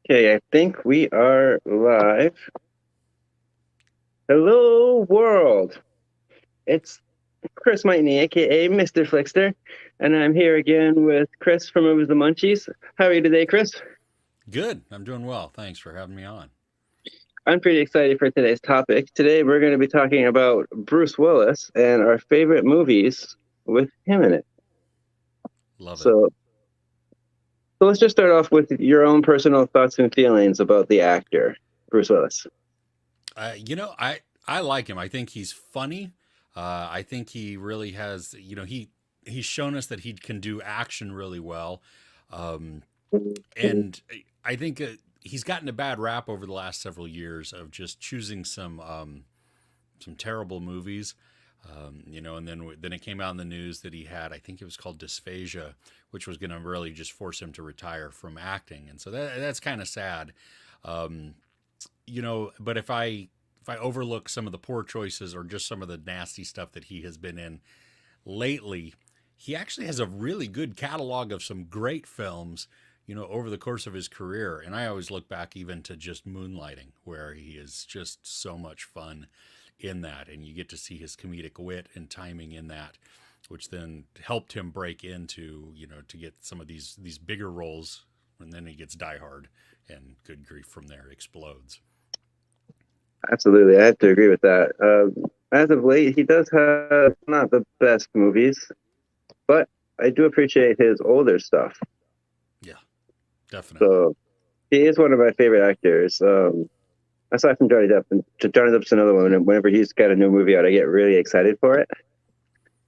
Okay, I think we are live. Hello, world. It's Chris Mitney, aka Mr. FLIXTER, and I'm here again with Chris from Movies and Munchies. How are you today, Chris? Good. I'm doing well. Thanks for having me on. I'm pretty excited for today's topic. Today, we're going to be talking about Bruce Willis and our favorite movies with him in it. Love it. So, so let's just start off with your own personal thoughts and feelings about the actor, Bruce Willis. I like him. I think he's funny. I think he really has. He's shown us that he can do action really well, um, and I think he's gotten a bad rap over the last several years of just choosing some terrible movies. And then it came out in the news that he had, I think it was called dysphagia, which was going to really just force him to retire from acting, and so that's kind of sad. Um, but if I overlook some of the poor choices or just some of the nasty stuff that he has been in lately, he actually has a really good catalog of some great films, over the course of his career. And I always look back even to just Moonlighting, where he is just so much fun in that. And you get to see his comedic wit and timing in that, which then helped him break into, to get some of these bigger roles. And then he gets Die Hard, and good grief, from there explodes. Absolutely, I have to agree with that. As of late, he does have not the best movies, but I do appreciate his older stuff. Yeah, definitely. So he is one of my favorite actors. Aside from Johnny Depp, and Johnny Depp's another one. And whenever he's got a new movie out, I get really excited for it.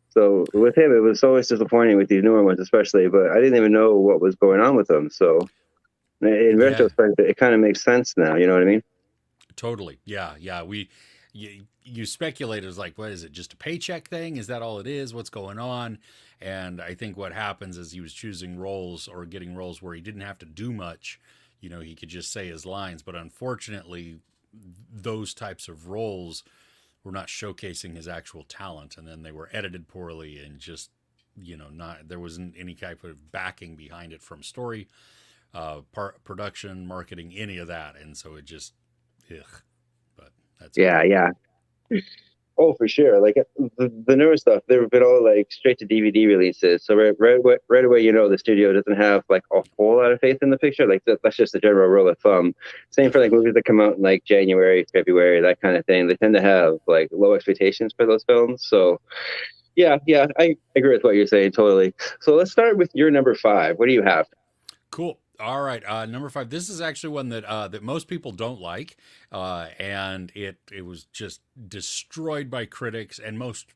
So with him, it was always disappointing with these newer ones, especially. But I didn't even know what was going on with them. So in Yeah, retrospect, it kind of makes sense now. You know what I mean? totally. Yeah, yeah. You speculate as like, what is it? Just a paycheck thing? Is that all it is? What's going on? And I think what happens is he was choosing roles or getting roles where he didn't have to do much. He could just say his lines. But unfortunately, those types of roles were not showcasing his actual talent, and then they were edited poorly and just not there wasn't any type of backing behind it from story, production, marketing, any of that, and so it just ugh. But that's Yeah, okay. yeah. Oh, for sure. Like the newer stuff, they've been all like straight to DVD releases. So right away, the studio doesn't have like a whole lot of faith in the picture. Like that's just the general rule of thumb. Same for like Definitely. movies that come out in like January, February, that kind of thing. They tend to have like low expectations for those films. So yeah, I agree with what you're saying totally. So let's start with your number five. What do you have? Cool. All right, number five. This is actually one that most people don't like, and it was just destroyed by critics, and most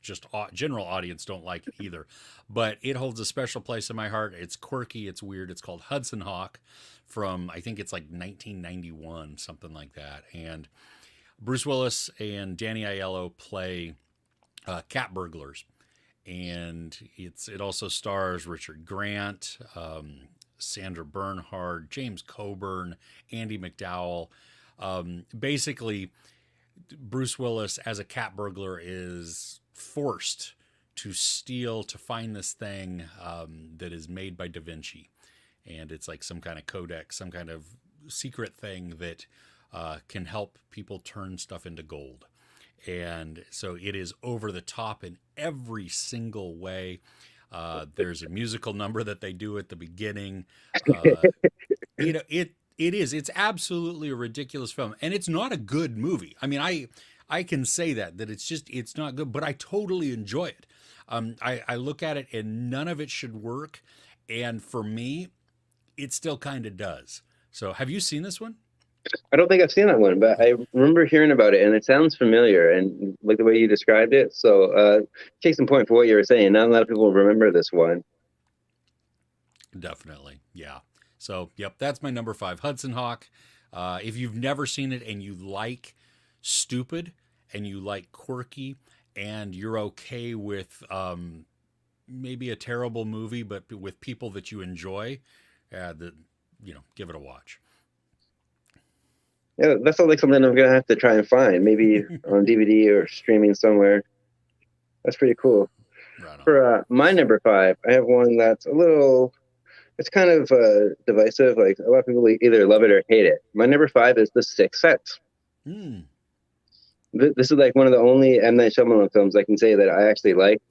just general audience don't like it either. But it holds a special place in my heart. It's quirky. It's weird. It's called Hudson Hawk, from I think it's like 1991, something like that. And Bruce Willis and Danny Aiello play cat burglars, and it also stars Richard Grant, Sandra Bernhard, James Coburn, Andy McDowell. Basically, Bruce Willis as a cat burglar is forced to find this thing that is made by Da Vinci, and it's like some kind of codex, some kind of secret thing that can help people turn stuff into gold. And so it is over the top in every single way. There's a musical number that they do at the beginning. Uh, it's absolutely a ridiculous film, and it's not a good movie. I mean, I can say that it's not good, but I totally enjoy it. I look at it and none of it should work, and for me, it still kind of does. So, have you seen this one? I don't think I've seen that one, but I remember hearing about it, and it sounds familiar, and like the way you described it. So, case in point for what you were saying. Not a lot of people remember this one. Definitely, yeah. So, yep, that's my number five, Hudson Hawk. If you've never seen it and you like stupid and you like quirky and you're okay with maybe a terrible movie, but with people that you enjoy, give it a watch. Yeah, that sounds like something I'm gonna have to try and find, maybe on DVD or streaming somewhere. That's pretty cool. Right on. For my number five, I have one that's a little it's kind of divisive. Like a lot of people either love it or hate it. My number five is The Sixth Sense. Hmm. This is like one of the only M. Night Shyamalan films I can say that I actually like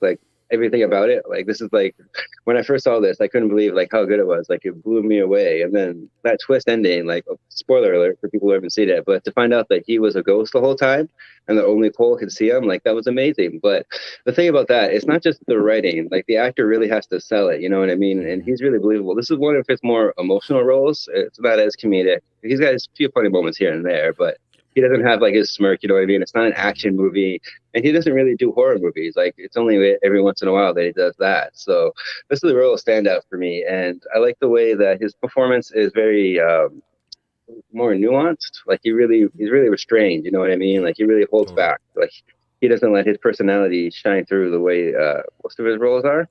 everything about it. Like this is like when I first saw this, I couldn't believe like how good it was. Like it blew me away. And then that twist ending, like spoiler alert for people who haven't seen it, but to find out that he was a ghost the whole time and that only Cole could see him, like that was amazing. But the thing about that, it's not just the writing. Like the actor really has to sell it. You know what I mean? And he's really believable. This is one of his more emotional roles. It's not as comedic. He's got his few funny moments here and there, but he doesn't have like his smirk, you know what I mean? It's not an action movie, and he doesn't really do horror movies. Like it's only every once in a while that he does that. So this is a real standout for me, and I like the way that his performance is very more nuanced. Like he's really restrained. You know what I mean? Like he really holds Totally. back. Like he doesn't let his personality shine through the way most of his roles are.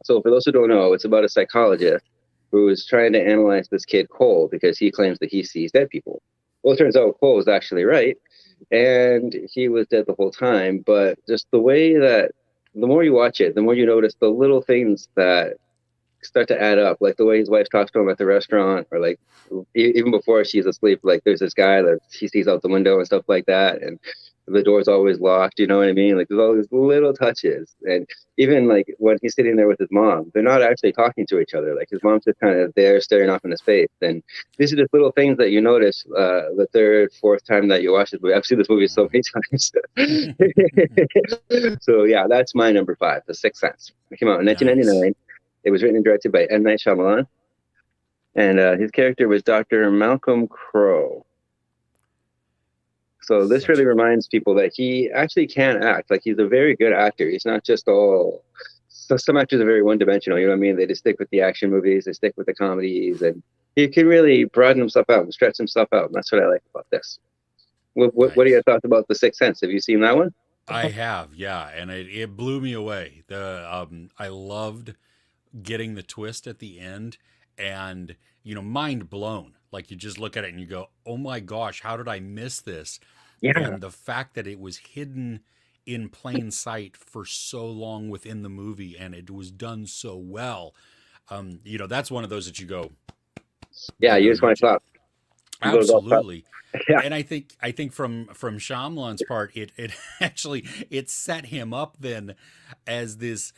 So for those who don't know, it's about a psychologist who is trying to analyze this kid Cole because he claims that he sees dead people. Well, it turns out Cole was actually right, and he was dead the whole time. But just the way that the more you watch it, the more you notice the little things that start to add up, like the way his wife talks to him at the restaurant, or like even before she's asleep, like there's this guy that he sees out the window and stuff like that, and the door's always locked. You know what I mean? Like there's all these little touches, and even like when he's sitting there with his mom, they're not actually talking to each other. Like his mom's just kind of there staring off in his face, and these are just little things that you notice the third, fourth time that you watch this movie. I've seen this movie so many times. So yeah, that's my number five, The Sixth Sense. It came out in Nice. 1999. It was written and directed by M. Night Shyamalan, and his character was Dr. Malcolm Crowe. So this Such really a reminds people that he actually can act. Like he's a very good actor. He's not just all. So some actors are very one-dimensional. You know what I mean? They just stick with the action movies. They stick with the comedies, and he can really broaden himself out and stretch himself out. And that's what I like about this. What are your nice. thoughts about The Sixth Sense? Have you seen that one? I have, yeah, and it blew me away. The I loved getting the twist at the end, and mind blown. Like you just look at it and you go, "Oh my gosh, how did I miss this?" Yeah, And the fact that it was hidden in plain sight for so long within the movie, and it was done so well. That's one of those that you go, yeah. You just you want to clap. You go golf clap. absolutely. Yeah, And I think from Shyamalan's part, it actually it set him up then as this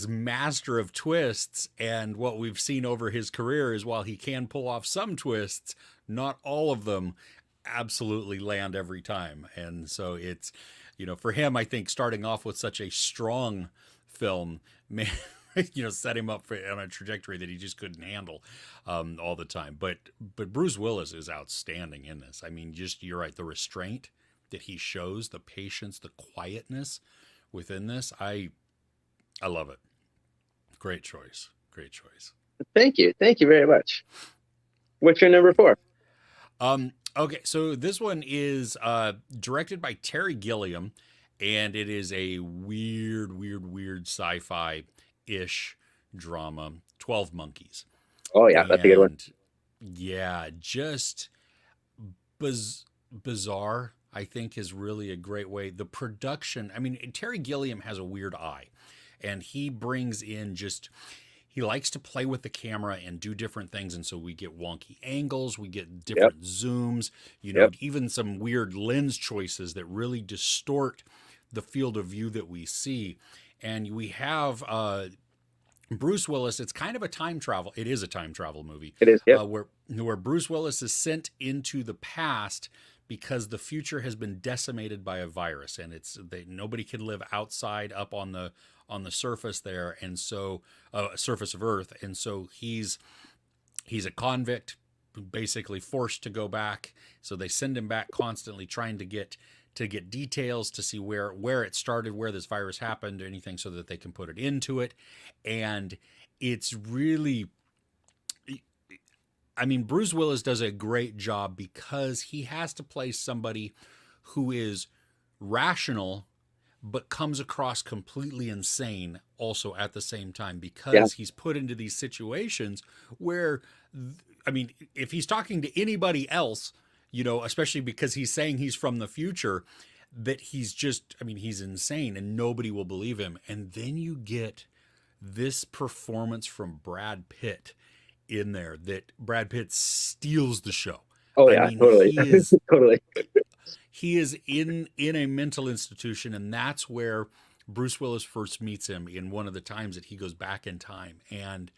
master of twists. And what we've seen over his career is while he can pull off some twists, not all of them absolutely land every time. And so it's for him, I think starting off with such a strong film may set him up on a trajectory that he just couldn't handle all the time. But Bruce Willis is outstanding in this. I mean, just you're right, the restraint that he shows, the patience, the quietness within this, I love it. Great choice. Great choice. thank you very much. What's your number four? Okay, so this one is directed by Terry Gilliam, and it is a weird sci-fi ish drama, 12 Monkeys. Oh yeah, that's a good one. And yeah, just bizarre, I think, is really a great way. The production, I mean, Terry Gilliam has a weird eye, and he brings in just. He likes to play with the camera and do different things, and so we get wonky angles, we get Yep, different zooms, yep. even some weird lens choices that really distort the field of view that we see. And we have Bruce Willis. It's kind of a time travel. It is a time travel movie, It is. Yep, where Bruce Willis is sent into the past because the future has been decimated by a virus, and nobody can live outside up on the surface there, and so surface of Earth, and so he's a convict, basically forced to go back. So they send him back constantly, trying to get details to see where it started, where this virus happened, or anything, so that they can put it into it. And it's really, I mean, Bruce Willis does a great job because he has to play somebody who is rational but comes across completely insane also at the same time, yeah, because he's put into these situations where, I mean, if he's talking to anybody else, especially because he's saying he's from the future, that he's just, I mean, he's insane and nobody will believe him. And then you get this performance from Brad Pitt in there, that Brad Pitt steals the show. Oh I yeah, mean, totally, totally. he is in a mental institution, and that's where Bruce Willis first meets him in one of the times that he goes back in time. And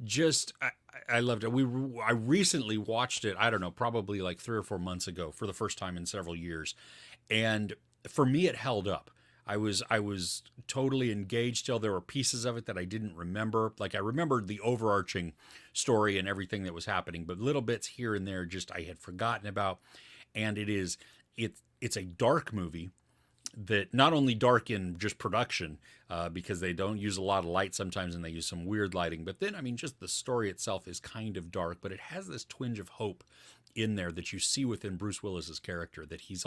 just I loved it. I recently watched it. I don't know, probably like 3 or 4 months ago for the first time in several years, and for me, it held up. I was totally engaged. Still, there were pieces of it that I didn't remember. Like I remembered the overarching story and everything that was happening, but little bits here and there just I had forgotten about. And it's a dark movie that not only dark in just production, because they don't use a lot of light sometimes and they use some weird lighting, but then I mean just the story itself is kind of dark, but it has this twinge of hope in there that you see within Bruce Willis's character, that he's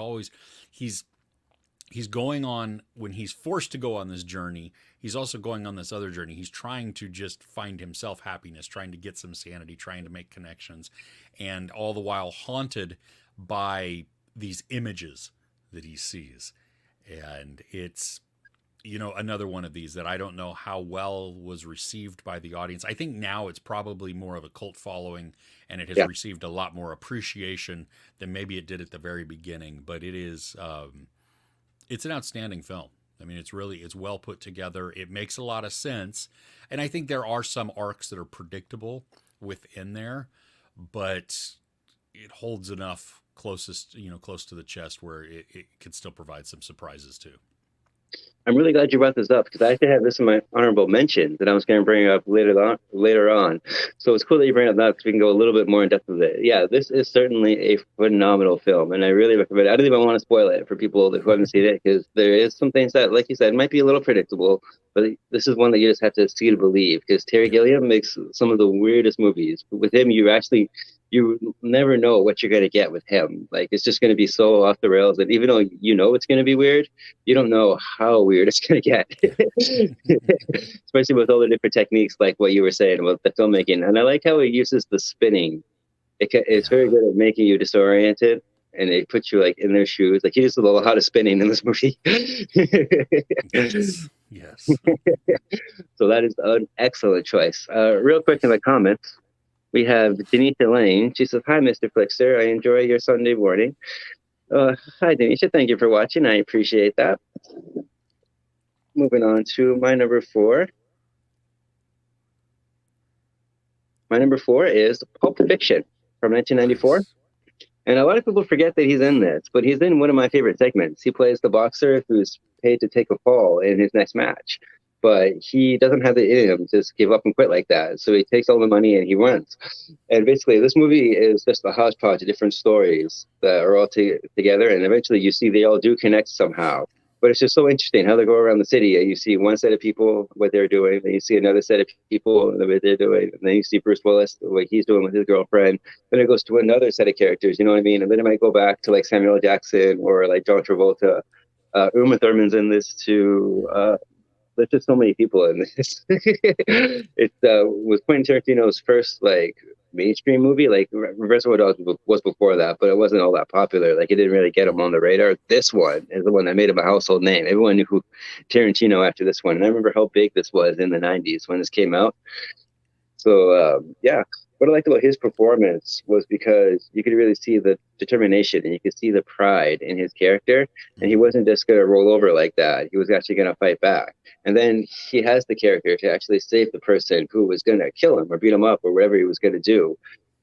he's going on, when he's forced to go on this journey, he's also going on this other journey. He's trying to just find himself happiness, trying to get some sanity, trying to make connections, and all the while haunted by these images that he sees. And it's, another one of these that I don't know how well was received by the audience. I think now it's probably more of a cult following, and it has Yeah. received a lot more appreciation than maybe it did at the very beginning. But it's an outstanding film. I mean, it's well put together. It makes a lot of sense, and I think there are some arcs that are predictable within there, but it holds enough close to the chest where it could still provide some surprises too. I'm really glad you brought this up because I actually have this in my honorable mention that I was going to bring up later on. So it's cool that you bring it up now because we can go a little bit more in depth with it. Yeah, this is certainly a phenomenal film, and I really recommend it. I don't even want to spoil it for people who haven't seen it because there is some things that, like you said, might be a little predictable, but this is one that you just have to see to believe because Terry Gilliam makes some of the weirdest movies. But with him, you never know what you're going to get with him. Like, it's just going to be so off the rails. And even though you know it's going to be weird, you don't know how weird it's going to get. Especially with all the different techniques, like what you were saying about the filmmaking. And I like how he uses the spinning. It's very good at making you disoriented. And it puts you like in their shoes. Like he does a lot of spinning in this movie. Yes. So that is an excellent choice. Real quick in the comments, we have Denisha Lane. She says, "Hi, Mr. Flixter. I enjoy your Sunday morning." Hi, Denisha. Thank you for watching. I appreciate that. Moving on to my number 4. My number 4 is Pulp Fiction from 1994. Nice. And a lot of people forget that he's in this, but he's in one of my favorite segments. He plays the boxer who's paid to take a fall in his next match. But he doesn't have the in him to just give up and quit like that. So he takes all the money and he runs. And basically, this movie is just a hodgepodge of different stories that are all together. And eventually, you see they all do connect somehow. But it's just so interesting how they go around the city. You see one set of people, what they're doing. Then you see another set of people, the way they're doing. And then you see Bruce Willis, what he's doing with his girlfriend. Then it goes to another set of characters, you know what I mean? And then it might go back to like Samuel L. Jackson or like John Travolta. Uma Thurman's in this too. There's just so many people in this. It was Quentin Tarantino's first like mainstream movie. Like Reservoir Dogs was before that, but it wasn't all that popular. Like it didn't really get him on the radar. This one is the one that made him a household name. Everyone knew who Tarantino after this one. And I remember how big this was in the 90s when this came out. So yeah, what I liked about his performance was because you could really see the determination and you could see the pride in his character, and he wasn't just going to roll over like that. He was actually going to fight back. And then he has the character to actually save the person who was going to kill him or beat him up or whatever he was going to do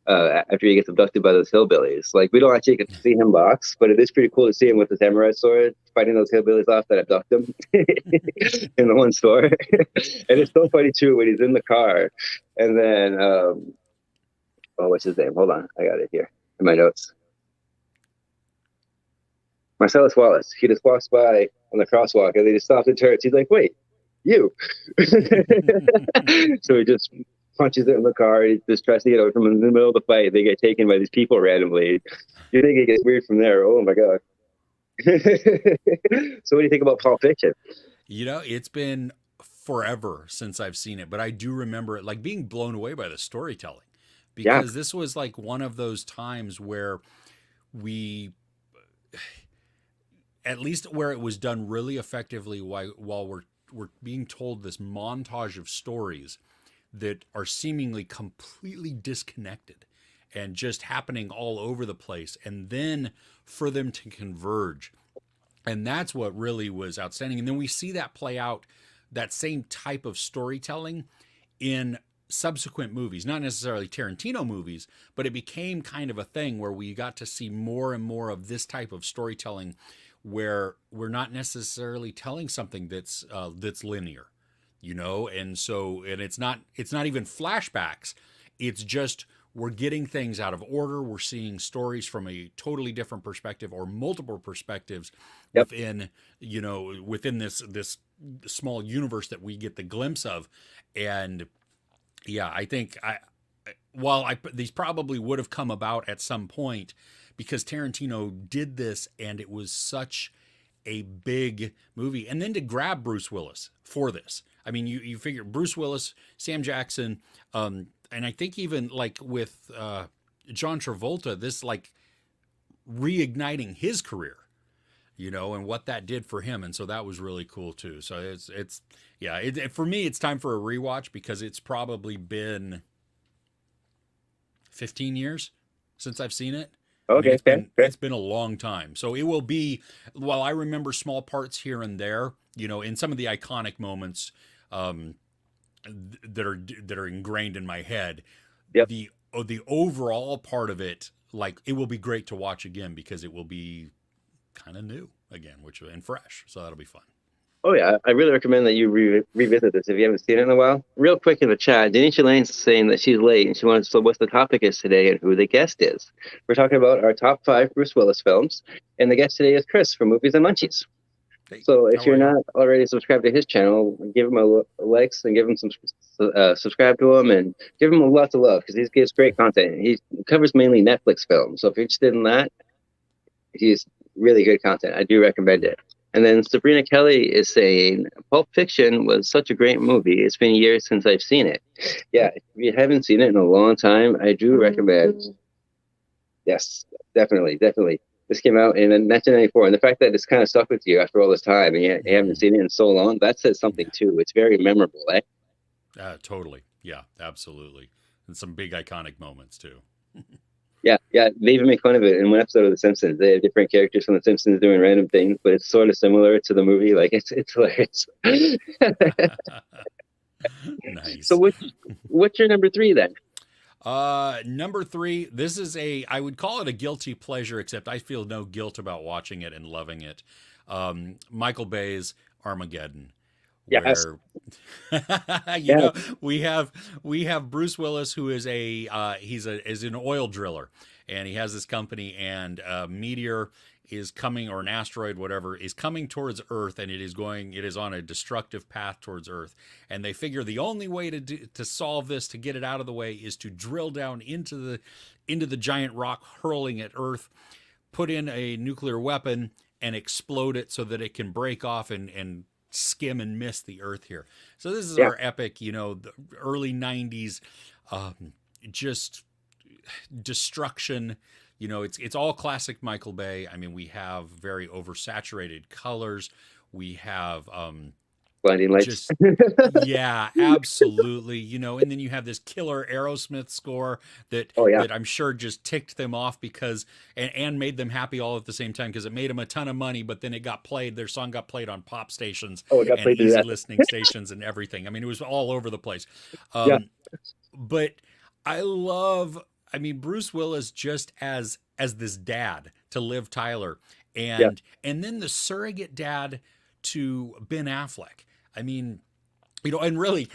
after he gets abducted by those hillbillies. Like, we don't actually get to see him box, but it is pretty cool to see him with the samurai sword fighting those hillbillies off that abduct him in the one store. And it's so funny too when he's in the car and then what's his name? Hold on, I got it here in my notes. Marcellus Wallace. He just walks by on the crosswalk and they just stop and turns. He's like, "Wait, you." So he just punches it in the car. He just tries to get away from him in the middle of the fight. They get taken by these people randomly. You think it gets weird from there? Oh my god. So what do you think about Pulp Fiction? It's been forever since I've seen it, but I do remember it like being blown away by the storytelling, because this was like one of those times where we, at least where it was done really effectively while we're we're being told this montage of stories that are seemingly completely disconnected and just happening all over the place, and then for them to converge. And that's what really was outstanding. And then we see that play out, that same type of storytelling in subsequent movies, not necessarily Tarantino movies, but it became kind of a thing where we got to see more and more of this type of storytelling where we're not necessarily telling something that's linear, you know. And so, and it's not even flashbacks, it's just we're getting things out of order. We're seeing stories from a totally different perspective or multiple perspectives Yep. within, you know, within this small universe that we get the glimpse of. And yeah, I think these probably would have come about at some point because Tarantino did this and it was such a big movie. And then to grab Bruce Willis for this, I mean, you figure Bruce Willis, Sam Jackson, and I think even like with John Travolta, this like reigniting his career, you know, and what that did for him. And so that was really cool too. So it's for me, it's time for a rewatch because it's probably been 15 years since I've seen it. Okay, I mean, it's been a long time. So it will be, while I remember small parts here and there, you know, in some of the iconic moments that are ingrained in my head, yep. the overall part of it, like it will be great to watch again because it will be kind of new again, and fresh. So that'll be fun. Oh yeah, I really recommend that you revisit this if you haven't seen it in a while. Real quick in the chat, Denisha Lane's saying that she's late and she wants to know what the topic is today and who the guest is. We're talking about our top 5 Bruce Willis films, and the guest today is Chris from Movies and Munchies. Hey, so if you're not already subscribed to his channel, give him a likes and give him some subscribe to him and give him lots of love because he gives great content. He covers mainly Netflix films, so if you're interested in that, he's really good content. I do recommend it. And then Sabrina Kelly is saying, Pulp Fiction was such a great movie. It's been years since I've seen it. Yeah, if you haven't seen it in a long time, I do recommend. Yes, definitely. This came out in 1994. And the fact that it's kind of stuck with you after all this time and you haven't seen it in so long, that says something too. It's very memorable, eh? Totally. Yeah, absolutely. And some big iconic moments too. Yeah, they even make fun of it in one episode of The Simpsons. They have different characters from The Simpsons doing random things, but it's sort of similar to the movie. Like it's hilarious. Nice. So what's your number 3 then? Number 3, this is I would call it a guilty pleasure, except I feel no guilt about watching it and loving it. Michael Bay's Armageddon. Yes. Where you know, we have Bruce Willis, who is is an oil driller, and he has this company, and a meteor is coming, or an asteroid, whatever, is coming towards Earth, and it is on a destructive path towards Earth. And they figure the only way to solve this, to get it out of the way, is to drill down into the giant rock hurling at Earth, put in a nuclear weapon, and explode it so that it can break off and skim and miss the Earth here. So this is our epic, you know, the early 90s, just destruction. You know, it's all classic Michael Bay. I mean, we have very oversaturated colors. We have blinding lights. Yeah, absolutely. You know, and then you have this killer Aerosmith score that I'm sure just ticked them off because and made them happy all at the same time because it made them a ton of money. But then it got played. Their song got played on pop stations and easy listening stations and everything. I mean, it was all over the place. But I mean, Bruce Willis just as this dad to Liv Tyler, and then the surrogate dad to Ben Affleck. I mean, you know, and really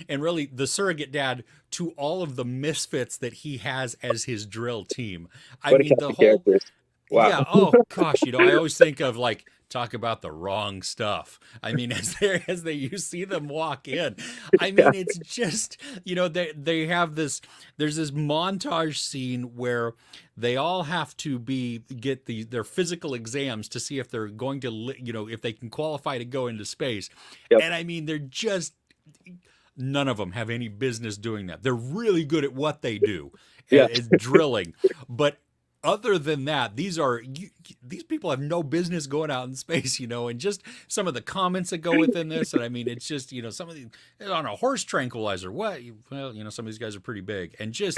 the surrogate dad to all of the misfits that he has as his drill team. I mean, the whole characters. Wow. Yeah. Oh gosh, you know, I always think of like, talk about the wrong stuff. I mean, you see them walk in. I mean, it's just, you know, they have this. There's this montage scene where they all have to get their physical exams to see if they're going to, you know, if they can qualify to go into space. And I mean, they're just, none of them have any business doing that. They're really good at what they do, as drilling, but other than that, these people have no business going out in space, and just some of the comments that go within this. And I mean, it's just, some of the on a horse tranquilizer. What? Well, some of these guys are pretty big, and just,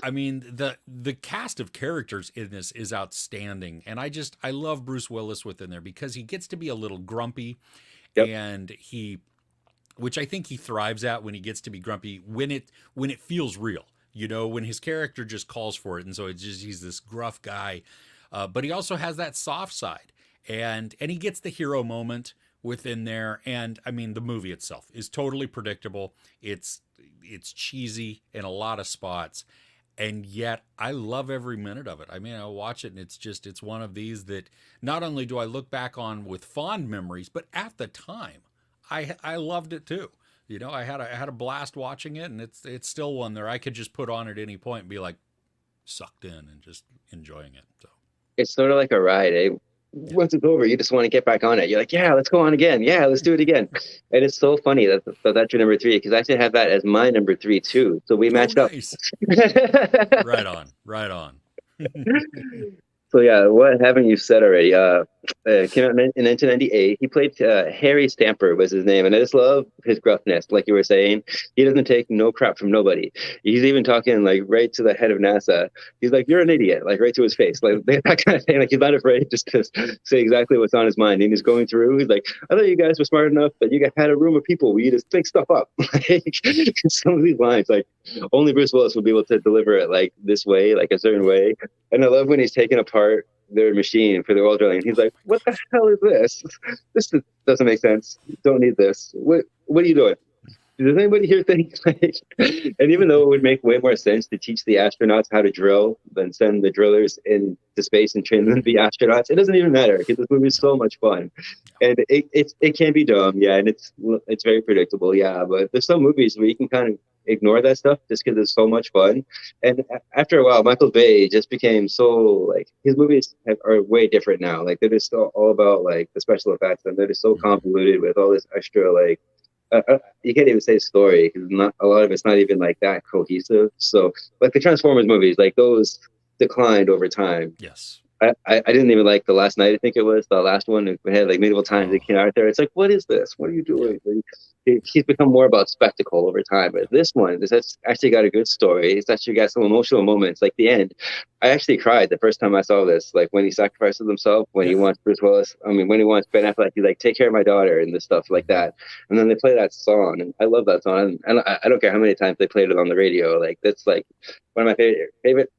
I mean, the cast of characters in this is outstanding. And I love Bruce Willis within there because he gets to be a little grumpy, Yep. and which I think he thrives at when he gets to be grumpy when it feels real. When his character just calls for it, and so he's this gruff guy, but he also has that soft side, and he gets the hero moment within there. And I mean, the movie itself is totally predictable. It's cheesy in a lot of spots, and yet I love every minute of it. I mean, I watch it, and it's one of these that not only do I look back on with fond memories, but at the time, I loved it too. I had a blast watching it, and it's still one there I could just put on at any point and be like sucked in and just enjoying it. So It's sort of like a ride, eh? yeah. Once it's over, you just want to get back on it. You're like, yeah, let's go on again. Yeah, let's do it again. And it's so funny that's your number three, because I actually have that as my number three too. So we matched Nice. up. Right on. So yeah, what haven't you said already? Came out in 1998. He played Harry Stamper was his name, and I just love his gruffness. Like you were saying, he doesn't take no crap from nobody. He's even talking like right to the head of NASA. He's like, "You're an idiot," like right to his face, like that kind of thing. Like he's not afraid just to say exactly what's on his mind. And he's going through. He's like, "I thought you guys were smart enough that you guys had a room of people where you just think stuff up." Like some of these lines, like only Bruce Willis would be able to deliver it like this way, like a certain way. And I love when he's taking apart their machine for the oil drilling. He's like, "What the hell is this? This doesn't make sense. Don't need this. What are you doing? Does anybody here think like?" And even though it would make way more sense to teach the astronauts how to drill than send the drillers into space and train them to be astronauts, it doesn't even matter because this movie is so much fun. And it can be dumb, yeah, and it's very predictable, yeah. But there's some movies where you can kind of ignore that stuff just because it's so much fun. And after a while, Michael Bay just became so like his movies are way different now. Like they're just all about like the special effects, and they're just so convoluted with all this extra like. You can't even say story because not a lot of it's not even like that cohesive. So like the Transformers movies, like those declined over time. Yes. I didn't even like the last night. I think it was the last one. We had like medieval times that came out there. It's like, what is this? What are you doing? He's become more about spectacle over time. But this one, this has actually got a good story. It's actually got some emotional moments. Like the end, I actually cried the first time I saw this. Like when he sacrifices himself, when he wants Bruce Willis. I mean, when he wants Ben Affleck, he's like, "Take care of my daughter," and this stuff like that. And then they play that song, and I love that song. And I don't care how many times they played it on the radio. Like that's like one of my favorite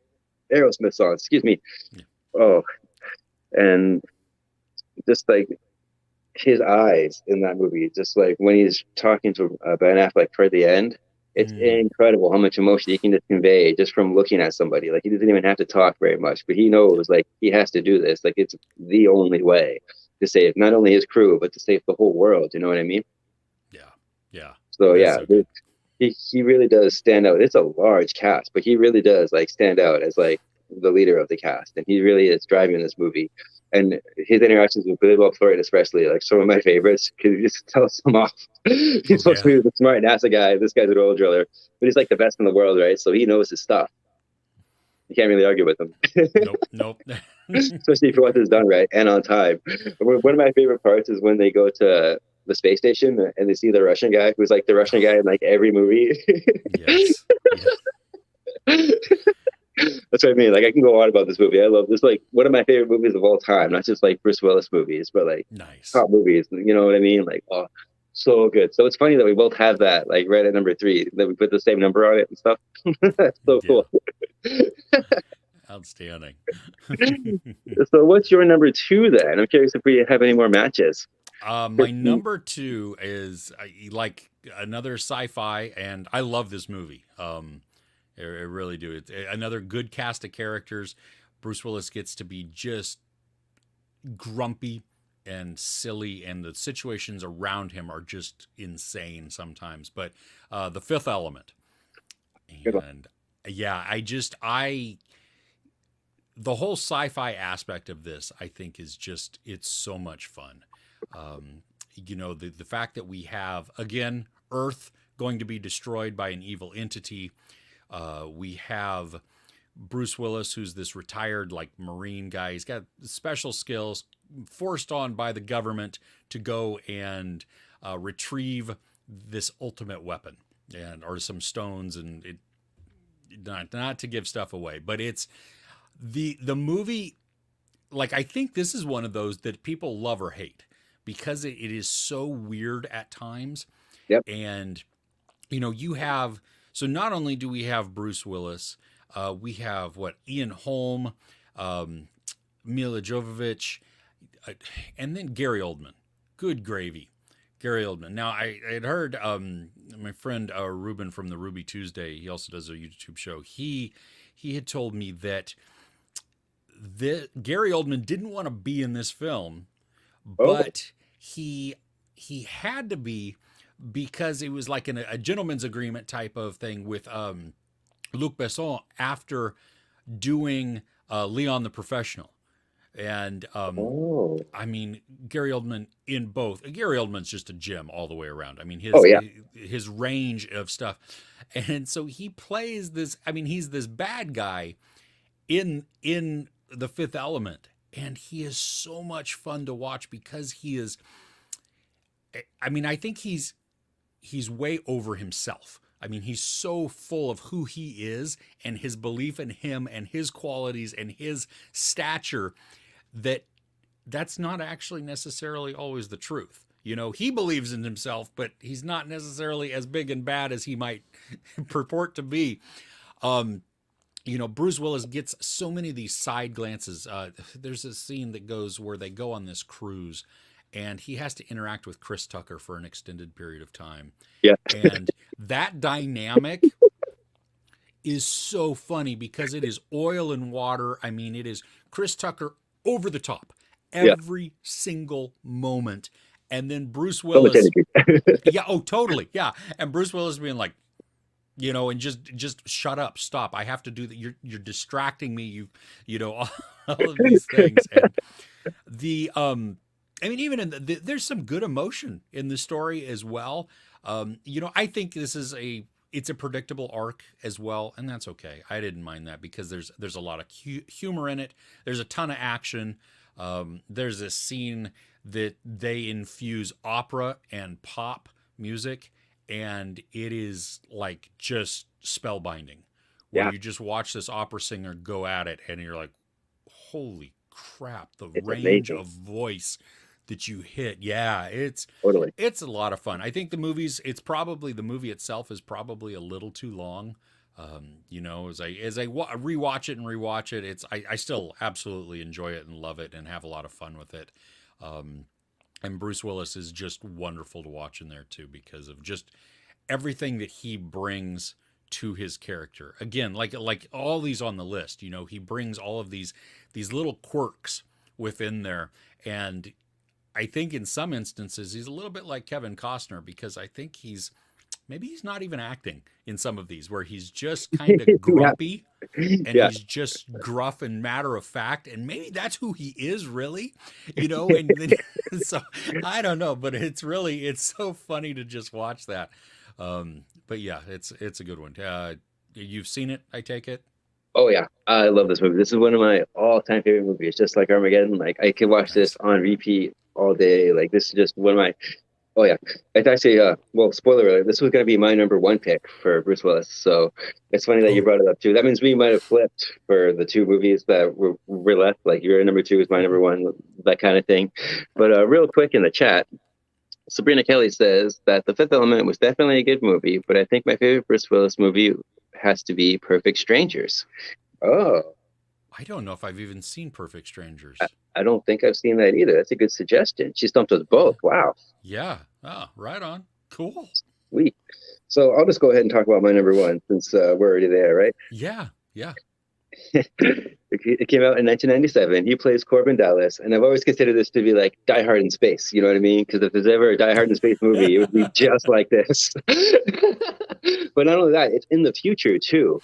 Aerosmith songs. Excuse me. Oh. And just like his eyes in that movie, just like when he's talking to Ben Affleck for the end, it's incredible how much emotion he can just convey just from looking at somebody. Like he doesn't even have to talk very much, but he knows like he has to do this. Like it's the only way to save not only his crew, but to save the whole world. You know what I mean? Yeah. So yeah, he really does stand out. It's a large cast, but he really does like stand out as like the leader of the cast, and he really is driving this movie. And his interactions with Billy Bob Thornton, especially, like some of my favorites, because he just tells them off. He's supposed to be the smart NASA guy. This guy's an oil driller, but he's like the best in the world, right? So he knows his stuff. You can't really argue with him. Nope. Especially if what is done right and on time. One of my favorite parts is when they go to the space station and they see the Russian guy who's like the Russian guy in like every movie. Yes. That's what I mean. Like I can go on about this movie. I love this. Like one of my favorite movies of all time. Not just like Bruce Willis movies, but like top movies. You know what I mean? Like so good. So it's funny that we both have that like right at number 3. That we put the same number on it and stuff. That's so cool. Outstanding. So what's your number 2 then? I'm curious if we have any more matches. My number 2 is like another sci-fi, and I love this movie. I really do. It's another good cast of characters. Bruce Willis gets to be just grumpy and silly, and the situations around him are just insane sometimes. But The Fifth Element. And yeah, the whole sci-fi aspect of this, I think, is just, it's so much fun. The fact that we have, again, Earth going to be destroyed by an evil entity. We have Bruce Willis, who's this retired like Marine guy. He's got special skills, forced on by the government to go and retrieve this ultimate weapon and or some stones, and it not to give stuff away, but it's the movie. Like, I think this is one of those that people love or hate because it is so weird at times. Yep. And you have, so not only do we have Bruce Willis, we have Ian Holm, Mila Jovovich, and then Gary Oldman. Good gravy, Gary Oldman. Now I had heard my friend Ruben from the Ruby Tuesday. He also does a YouTube show. He had told me that Gary Oldman didn't want to be in this film, but he had to be because it was like a gentleman's agreement type of thing with Luc Besson after doing Leon the Professional. And I mean, Gary Oldman in both. Gary Oldman's just a gem all the way around. I mean, his range of stuff. And so he plays this, I mean, he's this bad guy in The Fifth Element, and he is so much fun to watch because he is, I mean, I think he's way over himself. I mean, he's so full of who he is and his belief in him and his qualities and his stature that's not actually necessarily always the truth. He believes in himself, but he's not necessarily as big and bad as he might purport to be. Bruce Willis gets so many of these side glances. There's a scene that goes where they go on this cruise and he has to interact with Chris Tucker for an extended period of time. Yeah. And that dynamic is so funny because it is oil and water. I mean, it is Chris Tucker over the top every single moment. And then Bruce Willis. Yeah. Oh, totally. Yeah. And Bruce Willis being like, and just shut up, stop. I have to do that. You're distracting me. All of these things. And I mean, even there's some good emotion in the story as well. I think this is it's a predictable arc as well, and that's okay. I didn't mind that because there's a lot of humor in it. There's a ton of action. There's a scene that they infuse opera and pop music, and it is like just spellbinding. Where you just watch this opera singer go at it, and you're like, holy crap, it's range amazing. Of voice that you hit. Yeah, it's a lot of fun. I think the movie itself is probably a little too long. As I rewatch it, I still absolutely enjoy it and love it and have a lot of fun with it. And Bruce Willis is just wonderful to watch in there too because of just everything that he brings to his character. Again, like all these on the list, he brings all of these little quirks within there. And I think in some instances he's a little bit like Kevin Costner because I think maybe he's not even acting in some of these where he's just kind of grumpy and he's just gruff and matter of fact. And maybe that's who he is really, and so I don't know, but it's so funny to just watch that. But yeah, it's a good one. You've seen it, I take it? Oh yeah, I love this movie. This is one of my all-time favorite movies. Just like Armageddon, like I could watch this on repeat all day. Like this is just one of my. Oh yeah, it's actually spoiler alert. This was going to be my number one pick for Bruce Willis. So it's funny that you brought it up too. That means we might have flipped for the two movies that were left. Like your number two is my number one, that kind of thing. But real quick in the chat, Sabrina Kelly says that The Fifth Element was definitely a good movie, but I think my favorite Bruce Willis movie has to be Perfect Strangers. Oh. I don't know if I've even seen Perfect Strangers. I don't think I've seen that either. That's a good suggestion. She stumped us both. Wow. Yeah. Oh, right on. Cool. Sweet. So I'll just go ahead and talk about my number one since we're already there, right? Yeah. Yeah. It came out in 1997. He plays Corbin Dallas, and I've always considered this to be like Die Hard in space. You know what I mean? Because if there's ever a Die Hard in space movie, it would be just like this. But not only that, it's in the future too,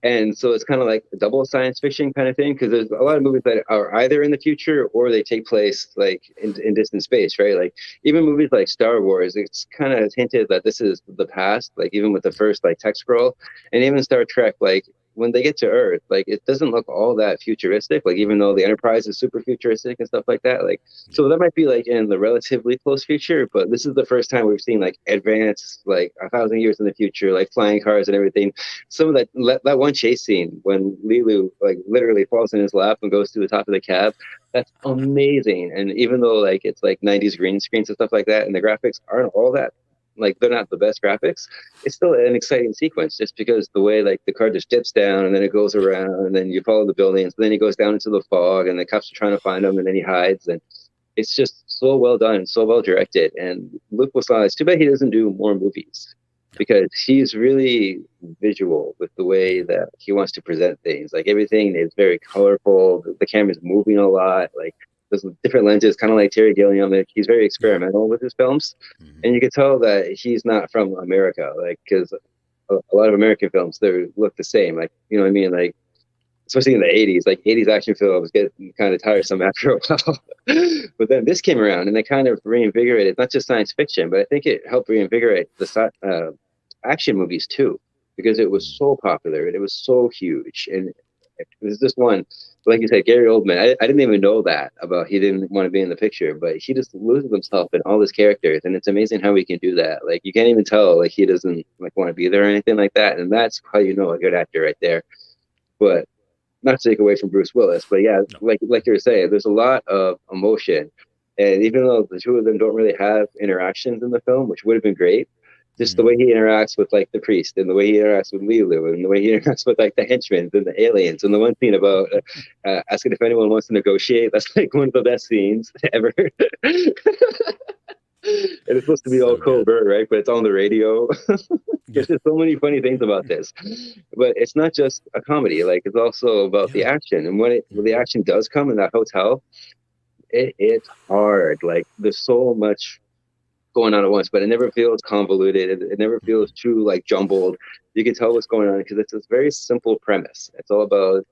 and so it's kind of like a double science fiction kind of thing. Because there's a lot of movies that are either in the future or they take place like in distant space, right? Like even movies like Star Wars, it's kind of hinted that this is the past. Like even with the first like tech scroll, and even Star Trek, like when they get to Earth, like it doesn't look all that futuristic. Like even though the Enterprise is super futuristic and stuff like that, like Yeah. so that might be like in the relatively close future. But this is the first time we've seen like advanced, like 1,000 years in the future, like flying cars and everything. Some of that one chase scene when Lilu like literally falls in his lap and goes to the top of the cab. That's amazing. And even though like it's like 90s green screens and stuff like that, and the graphics aren't all that like they're not the best graphics, it's still an exciting sequence just because the way like the car just dips down and then it goes around and then you follow the buildings, and then he goes down into the fog and the cops are trying to find him and then he hides, and it's just so well done, so well directed. And Luke Besson, it's too bad he doesn't do more movies because he's really visual with the way that he wants to present things. Like everything is very colorful. The camera's moving a lot. Like there's different lenses, kind of like Terry Gilliam. Like he's very experimental with his films, and you can tell that he's not from America. Like because a lot of American films they look the same. Like you know what I mean? Like especially in the 80s, like 80s action films get kind of tiresome after a while. But then this came around and they kind of reinvigorated not just science fiction, but I think it helped reinvigorate the action movies too, because it was so popular and it was so huge. And there's this one, like you said, Gary Oldman. I didn't even know that about he didn't want to be in the picture, but he just loses himself in all his characters, and it's amazing how he can do that. Like you can't even tell like he doesn't like want to be there or anything like that, and that's how you know a good actor right there. But not to take away from Bruce Willis, but yeah, like you were saying, there's a lot of emotion, and even though the two of them don't really have interactions in the film, which would have been great, just the way he interacts with like the priest, and the way he interacts with Lilu, and the way he interacts with like the henchmen and the aliens, and the one scene about asking if anyone wants to negotiate, that's like one of the best scenes ever. And it's supposed to be all covert, right? But it's on the radio. There's just so many funny things about this. But it's not just a comedy. Like it's also about the action. And when the action does come in that hotel, it's hard. Like there's so much going on at once, but it never feels convoluted. It never feels too like jumbled. You can tell what's going on because it's this very simple premise. It's all about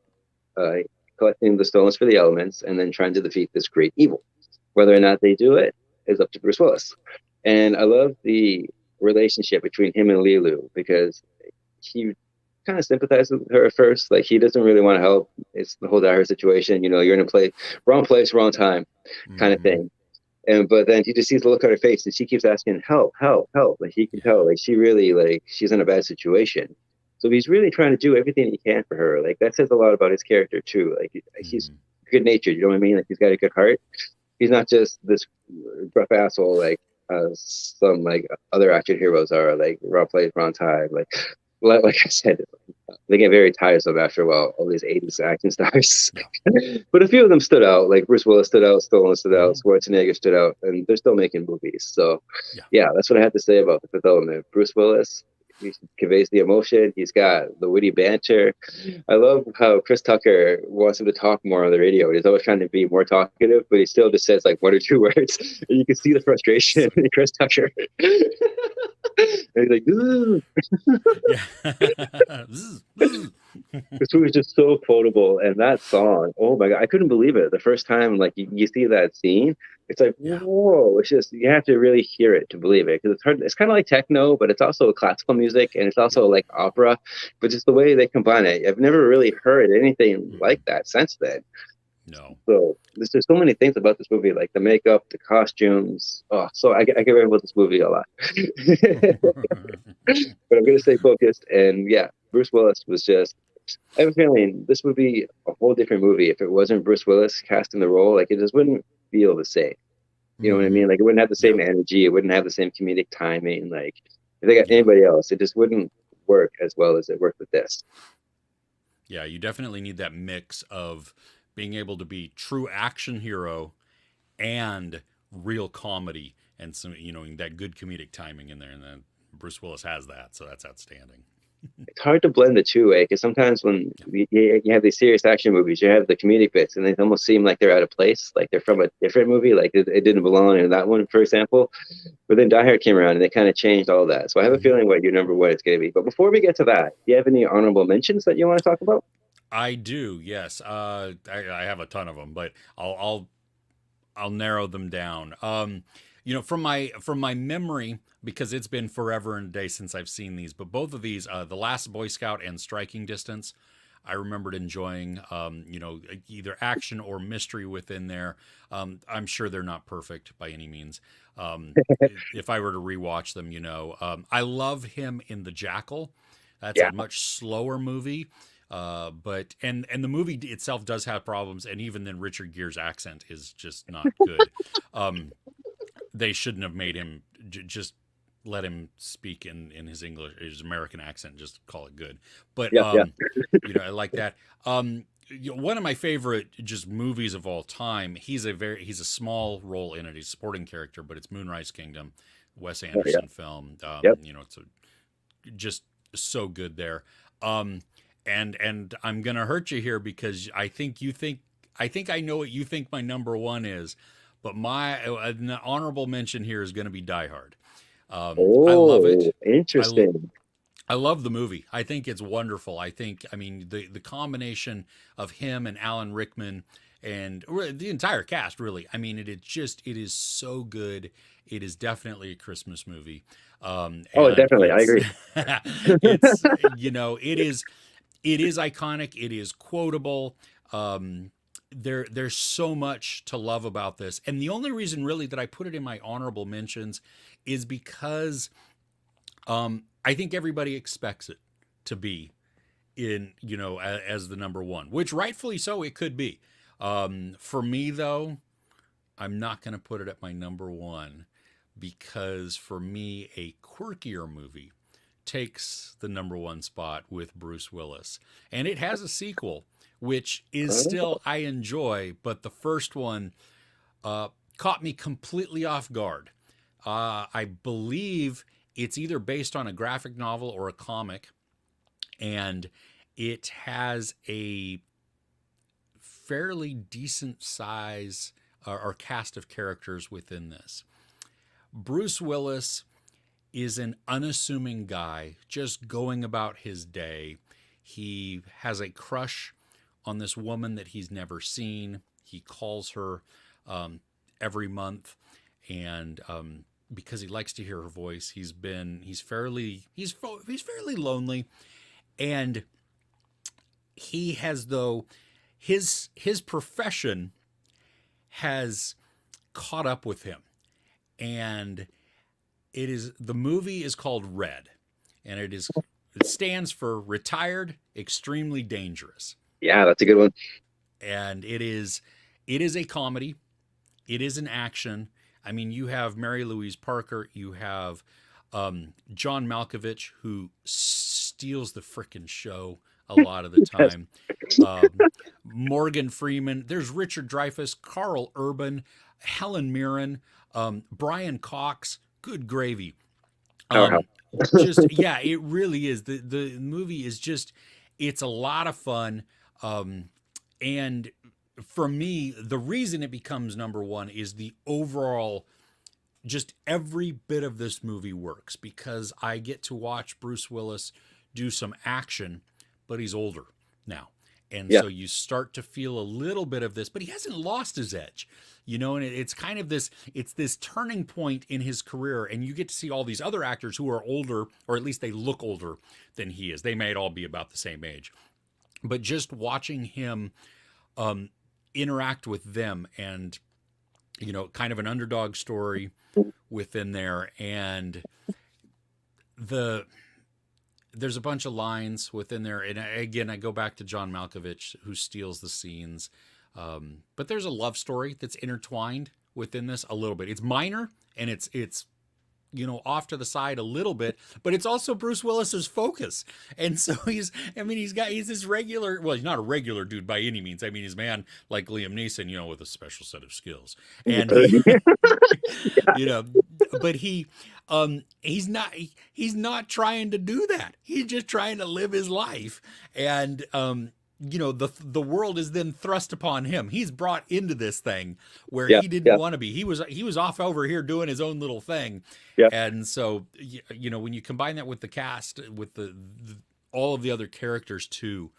collecting the stones for the elements and then trying to defeat this great evil. Whether or not they do it is up to Bruce Willis. And I love the relationship between him and Lilu because he kind of sympathizes with her at first. Like he doesn't really want to help. It's the whole dire situation. You know, you're in a wrong place, wrong time kind of thing. And but then he just sees the look on her face and she keeps asking, help, help, help. Like he can tell, like she really like she's in a bad situation. So he's really trying to do everything he can for her. Like that says a lot about his character too. Like he's good natured, you know what I mean? Like he's got a good heart. He's not just this rough asshole like some like other action heroes are, like wrong place, wrong time. Like I said, they get very tiresome after a while, all these 80s action stars. But a few of them stood out, like Bruce Willis stood out, Stallone stood out, Schwarzenegger stood out, and they're still making movies. So yeah, that's what I have to say about the Fifth Element. Bruce Willis, he conveys the emotion. He's got the witty banter. I love how Chris Tucker wants him to talk more on the radio. He's always trying to be more talkative, but he still just says like one or two words. And you can see the frustration in Chris Tucker. And he's like, this movie is just so quotable. And that song, oh my God, I couldn't believe it. The first time like you see that scene, it's like, whoa, it's just, you have to really hear it to believe it. Because it's hard, it's kind of like techno, but it's also classical music and it's also like opera, but just the way they combine it. I've never really heard anything like that since then. No. So there's just so many things about this movie, like the makeup, the costumes. Oh, so I get rid of this movie a lot. But I'm going to stay focused. And yeah, Bruce Willis was just, I have a feeling this would be a whole different movie if it wasn't Bruce Willis casting the role. Like it just wouldn't feel the same. You know what I mean? Like it wouldn't have the same energy. It wouldn't have the same comedic timing. Like if they got anybody else, it just wouldn't work as well as it worked with this. Yeah, you definitely need that mix of being able to be true action hero and real comedy and some, you know, that good comedic timing in there. And then Bruce Willis has that. So that's outstanding. It's hard to blend the two, because sometimes when you have these serious action movies, you have the comedic bits and they almost seem like they're out of place. Like they're from a different movie. Like it didn't belong in that one, for example. But then Die Hard came around and they kind of changed all that. So I have a feeling what your number one is going to be. But before we get to that, do you have any honorable mentions that you want to talk about? I do, yes. I have a ton of them, but I'll narrow them down. from my memory, because it's been forever and a day since I've seen these, but both of these, The Last Boy Scout and Striking Distance, I remembered enjoying, either action or mystery within there. I'm sure they're not perfect by any means. Um, if I were to rewatch them, I love him in The Jackal. That's Yeah. a much slower movie. But the movie itself does have problems, and even then Richard Gere's accent is just not good. Um, they shouldn't have made him just let him speak in his American accent, just call it good. But Yeah. Yeah. I like that. One of my favorite just movies of all time. He's a small role in it. He's a supporting character, but it's Moonrise Kingdom, Wes Oh, yeah. Anderson film. Yep. It's just so good there. And I'm gonna hurt you here because I think I know what you think my number one is, but my an honorable mention here is gonna be Die Hard. I love Oh, it. I interesting. I love the movie. I think it's wonderful. I mean, the combination of him and Alan Rickman and the entire cast, really. I mean, it is so good. It is definitely a Christmas movie. Oh, And definitely. I it's, agree. it's, it is iconic. It is quotable. There's so much to love about this. And the only reason really that I put it in my honorable mentions is because I think everybody expects it to be as the number one, which rightfully so it could be. For me though, I'm not going to put it at my number one because for me, a quirkier movie takes the number one spot with Bruce Willis. And it has a sequel, which is Oh, still, I enjoy, but the first one caught me completely off guard. I believe it's either based on a graphic novel or a comic, and it has a fairly decent size or cast of characters within this. Bruce Willis is an unassuming guy just going about his day. He has a crush on this woman that he's never seen. He calls her every month, and because he likes to hear her voice, he's fairly lonely, and he has though his profession has caught up with him, and the movie is called Red, and it stands for Retired Extremely Dangerous. yeah, that's a good one. And it is a comedy, it is an action. I mean, you have Mary Louise Parker, you have John Malkovich, who steals the frickin' show a lot of the Yes. time. um, Morgan Freeman, there's Richard Dreyfuss, Carl Urban, Helen Mirren, Brian Cox. Good gravy. Oh, how. Um, just yeah, it really is. The movie is just it's a lot of fun. And for me, the reason it becomes number one is the overall, just every bit of this movie works because I get to watch Bruce Willis do some action, but he's older now. And Yeah. so you start to feel a little bit of this, but he hasn't lost his edge, and it's kind of it's this turning point in his career. And you get to see all these other actors who are older, or at least they look older than he is. They might all be about the same age, but just watching him um, interact with them and, kind of an underdog story within there. And the there's a bunch of lines within there, and again, I go back to John Malkovich, who steals the scenes. But there's a love story that's intertwined within this a little bit. It's minor and it's off to the side a little bit, but it's also Bruce Willis's focus. And so he's this regular, well, he's not a regular dude by any means. I mean, he's a man like Liam Neeson, with a special set of skills. And he, you know, but he's not trying to do that. He's just trying to live his life. And, the world is then thrust upon him. He's brought into this thing where Yeah. he didn't Yeah. want to be. He was off over here doing his own little thing. Yeah. And so, when you combine that with the cast, with all of the other characters too,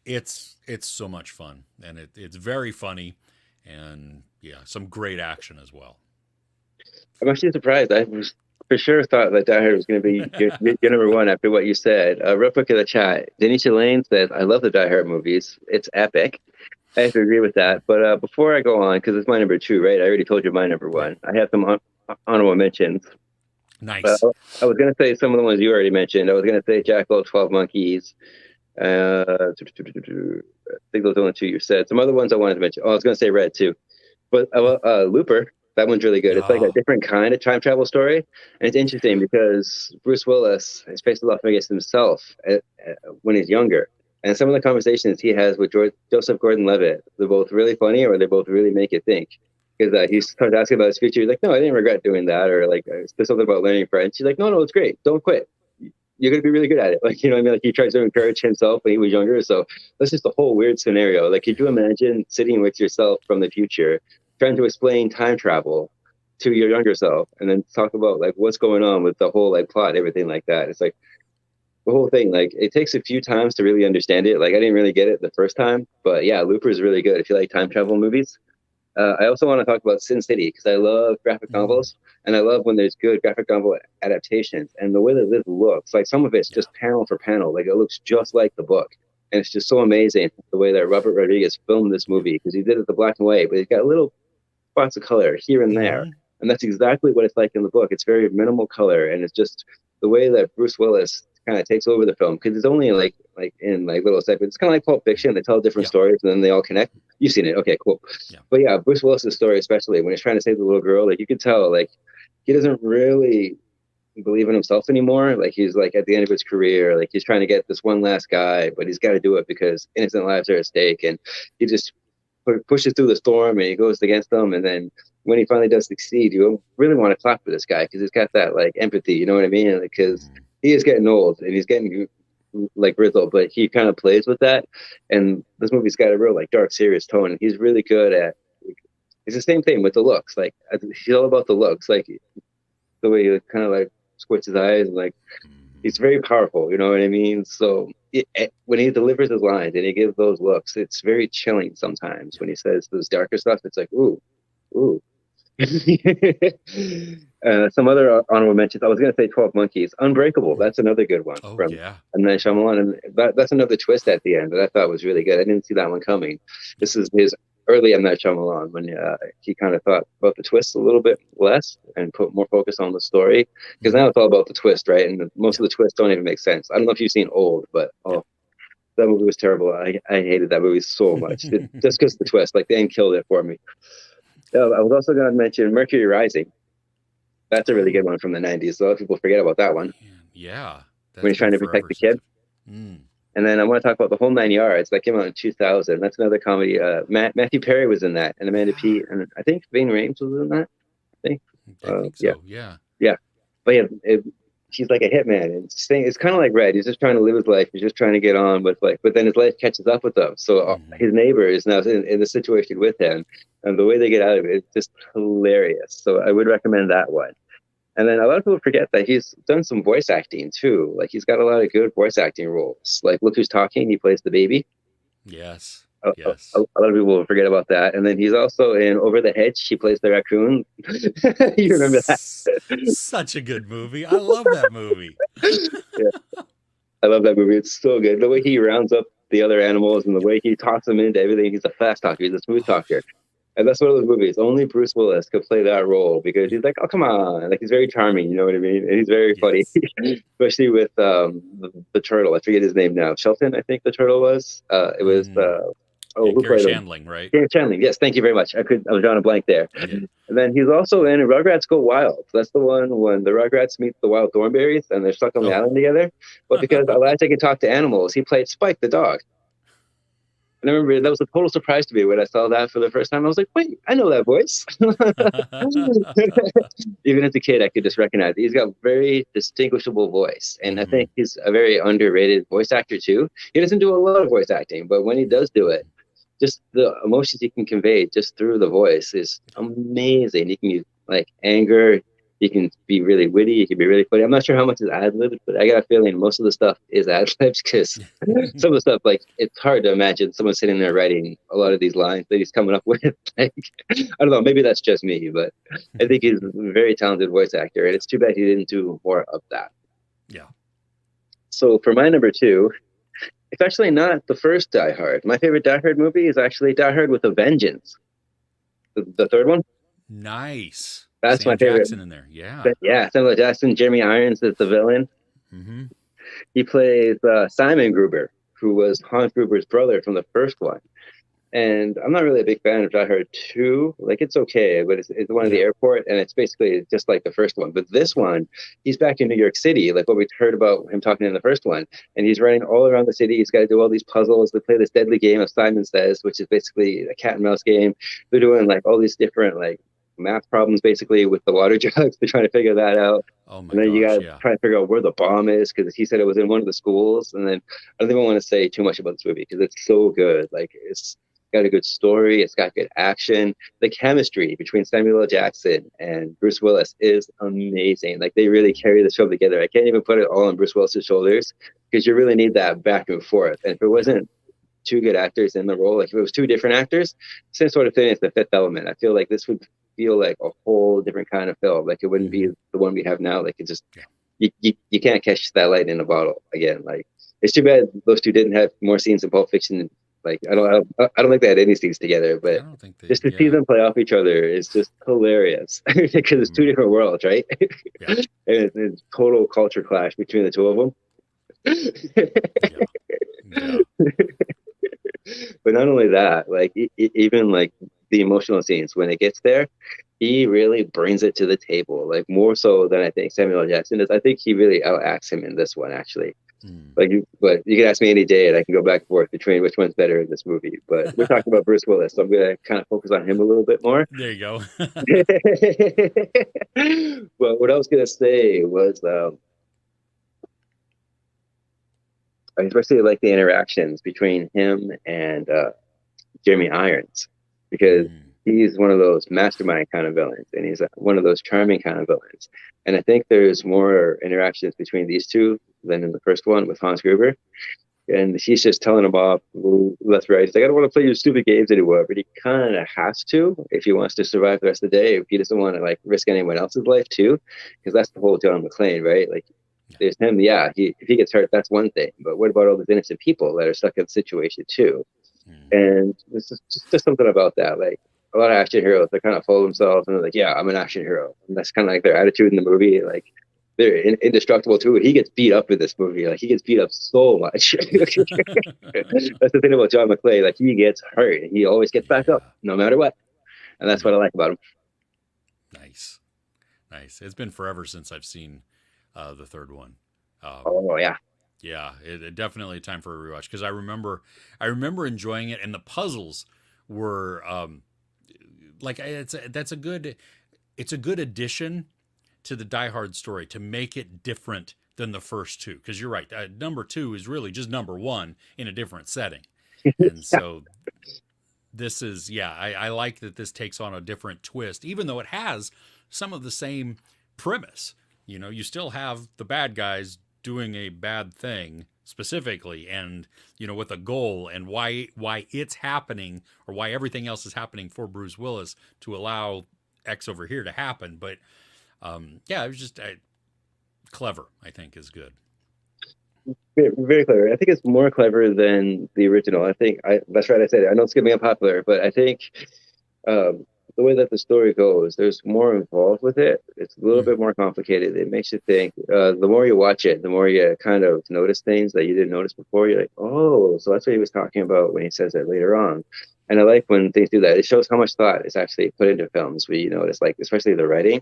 it's so much fun, and it's very funny, and yeah, some great action as well. I'm actually surprised. I was for sure thought that Die Hard was going to be your number one after what you said. Real quick in the chat, Denisha Lane said, "I love the Die Hard movies. It's epic." I have to agree with that. But before I go on, because it's my number two, right? I already told you my number one. I have some honorable mentions. Nice. I was going to say some of the ones you already mentioned. I was going to say Jackal, 12 Monkeys. I think those are the only two you said. Some other ones I wanted to mention. Oh, I was going to say Red too. But Looper, that one's really good. It's like a different kind of time travel story. And it's interesting because Bruce Willis is faced a lot against himself when he's younger. And some of the conversations he has with Joseph Gordon-Levitt, they're both really funny, or they both really make you think. Because he started asking about his future. He's like, no, I didn't regret doing that. Or like, there's something about learning French. He's like, no, it's great. Don't quit. You're going to be really good at it. Like, you know what I mean? Like, he tries to encourage himself when he was younger. So that's just a whole weird scenario. Like, could you imagine sitting with yourself from the future, trying to explain time travel to your younger self, and then talk about like what's going on with the whole like plot, everything like that? It's like the whole thing. Like, it takes a few times to really understand it. Like, I didn't really get it the first time, but yeah, Looper is really good if you like time travel movies. I also want to talk about Sin City because I love graphic novels, and I love when there's good graphic novel adaptations. And the way that this looks, like some of it's just panel for panel, like it looks just like the book. And it's just so amazing the way that Robert Rodriguez filmed this movie, because he did it the black and white, but he's got little spots of color here and there. And that's exactly what it's like in the book. It's very minimal color, and it's just the way that Bruce Willis kind of takes over the film, because it's only like in like little segments. It's kind of like Pulp Fiction. They tell different stories and then they all connect. You've seen it. Okay, cool. But yeah, Bruce Willis's story, especially when he's trying to save the little girl, like you could tell like he doesn't really believe in himself anymore. Like he's like at the end of his career, like he's trying to get this one last guy, but he's got to do it because innocent lives are at stake. And he just pushes through the storm and he goes against them. And then when he finally does succeed, you really want to clap for this guy because he's got that like empathy, you know what I mean? Because he is getting old and he's getting like grizzled, but he kind of plays with that. And this movie's got a real like dark, serious tone. And he's really good at. It's the same thing with the looks. Like he's all about the looks, like the way he kind of like squints his eyes, and like he's very powerful. You know what I mean? So when he delivers his lines and he gives those looks, it's very chilling sometimes. When he says those darker stuff, it's like ooh. Some other honorable mentions. I was going to say 12 Monkeys. Unbreakable. That's another good one. Oh, from yeah. M. Night Shyamalan. And that's another twist at the end that I thought was really good. I didn't see that one coming. This is his early M. Night Shyamalan when he kind of thought about the twist a little bit less and put more focus on the story. Because now it's all about the twist, right? And most of the twists don't even make sense. I don't know if you've seen Old, but that movie was terrible. I hated that movie so much. Just because the twist, like the end killed it for me. I was also going to mention Mercury Rising. That's a really good one from the 90s. A lot of people forget about that one. Yeah. When he's trying to protect the kid. And then I want to talk about The Whole Nine Yards. That came out in 2000. That's another comedy. Matthew Perry was in that, and Amanda Peet, and I think Vane Rames was in that. I think so. Yeah. But yeah, he's like a hitman. And it's kind of like Red. He's just trying to live his life. He's just trying to get on with like, but then his life catches up with him. So his neighbor is now in the situation with him, and the way they get out of it is just hilarious. So I would recommend that one. And then a lot of people forget that he's done some voice acting too. Like he's got a lot of good voice acting roles. Like Look Who's Talking, he plays the baby. Yes. A lot of people forget about that. And then he's also in Over the Hedge. He plays the raccoon. You remember that? Such a good movie. I love that movie. Yeah. I love that movie. It's so good. The way he rounds up the other animals and the way he talks them into everything. He's a fast talker. He's a smooth talker. And that's one of those movies. Only Bruce Willis could play that role because he's like, oh, come on. Like, he's very charming. You know what I mean? And he's very funny, especially with the turtle. I forget his name now. Shelton, I think the turtle was. It was... Gary Shandling, right? Gary Shandling, yes, thank you very much. I was drawing a blank there. And then he's also in Rugrats Go Wild. That's the one when the Rugrats meet the wild thornberries and they're stuck on the island together. But because Elijah can talk to animals, he played Spike the dog. And I remember that was a total surprise to me when I saw that for the first time. I was like, wait, I know that voice. Even as a kid, I could just recognize it. He's got a very distinguishable voice. And I think he's a very underrated voice actor, too. He doesn't do a lot of voice acting, but when he does do it, just the emotions he can convey just through the voice is amazing. He can use like anger, He can be really witty. He can be really funny. I'm not sure how much is ad-libbed, but I got a feeling most of the stuff is ad-libbed because some of the stuff, like, it's hard to imagine someone sitting there writing a lot of these lines that he's coming up with. Like, I don't know, maybe that's just me, but I think he's a very talented voice actor, and it's too bad he didn't do more of that. Yeah. So for my number 2, it's actually not the first Die Hard. My favorite Die Hard movie is actually Die Hard with a Vengeance. The third one. Nice. That's Sam my favorite. Jackson in there. Yeah. Yeah, Samuel Jackson. Jeremy Irons is the villain. Mm-hmm. He plays Simon Gruber, who was Hans Gruber's brother from the first one. And I'm not really a big fan of Die Hard 2. Like, it's okay, but it's the one at the airport, and it's basically just like the first one. But this one, he's back in New York City, like what we heard about him talking in the first one. And he's running all around the city. He's got to do all these puzzles. They play this deadly game of Simon Says, which is basically a cat and mouse game. They're doing like all these different like math problems basically with the water jugs. They're trying to figure that out. Oh my and then gosh, you got to try to figure out where the bomb is, because he said it was in one of the schools. And then I don't even want to say too much about this movie because it's so good. Like, it's got a good story. It's got good action. The chemistry between Samuel L. Jackson and Bruce Willis is amazing. Like, they really carry this film together. I can't even put it all on Bruce Willis's shoulders because you really need that back and forth. And if it wasn't 2 good actors in the role, like if it was 2 different actors, same sort of thing as The Fifth Element. I feel like this would feel like a whole different kind of film. Like, it wouldn't be the one we have now. Like, it just, you can't catch that light in a bottle again. Like, it's too bad those 2 didn't have more scenes in Pulp Fiction. Like, I don't think they had any scenes together, but I don't think just to see them play off each other is just hilarious because it's 2 different worlds, right? And it's total culture clash between the 2 of them. But not only that, like even like the emotional scenes when it gets there, he really brings it to the table, like more so than I think Samuel L. Jackson does. I think he really outacts him in this one, actually. But you can ask me any day, and I can go back and forth between which one's better in this movie. But we're talking about Bruce Willis, so I'm going to kind of focus on him a little bit more. There you go. Well, what I was going to say was, I especially like the interactions between him and Jeremy Irons, because he's one of those mastermind kind of villains, and he's one of those charming kind of villains. And I think there's more interactions between these 2 than in the first one with Hans Gruber. And he's just telling him off left, right. He's like, I don't want to play your stupid games anymore. But he kind of has to if he wants to survive the rest of the day. If he doesn't want to like risk anyone else's life too, because that's the whole John McClane, right? Like, there's him. Yeah, if he gets hurt, that's one thing. But what about all those innocent people that are stuck in the situation too? And this is just something about that. Like, a lot of action heroes, they kind of follow themselves and they're like, yeah, I'm an action hero. And that's kind of like their attitude in the movie. Like, they're indestructible too. He gets beat up in this movie. Like, he gets beat up so much. That's the thing about John McClane. Like, he gets hurt. He always gets back up no matter what. And that's what I like about him. Nice. It's been forever since I've seen the third one. Oh, yeah. Yeah, it definitely time for a rewatch, because I remember enjoying it, and the puzzles were it's a good addition to the Die Hard story to make it different than the first 2, because you're right, number 2 is really just number 1 in a different setting. And so this is, I like that this takes on a different twist, even though it has some of the same premise. You know, you still have the bad guys doing a bad thing specifically, and, you know, with a goal, and why it's happening, or why everything else is happening for Bruce Willis to allow X over here to happen. But it was just clever, I think, is good. Very, very clever. I think it's more clever than the original. That's right. I said it. I know it's going to be unpopular, but I think the way that the story goes, there's more involved with it. It's a little bit more complicated. It makes you think. The more you watch it, the more you kind of notice things that you didn't notice before. You're like, oh, so that's what he was talking about when he says it later on. And I like when things do that. It shows how much thought is actually put into films. Where you notice, like, especially the writing.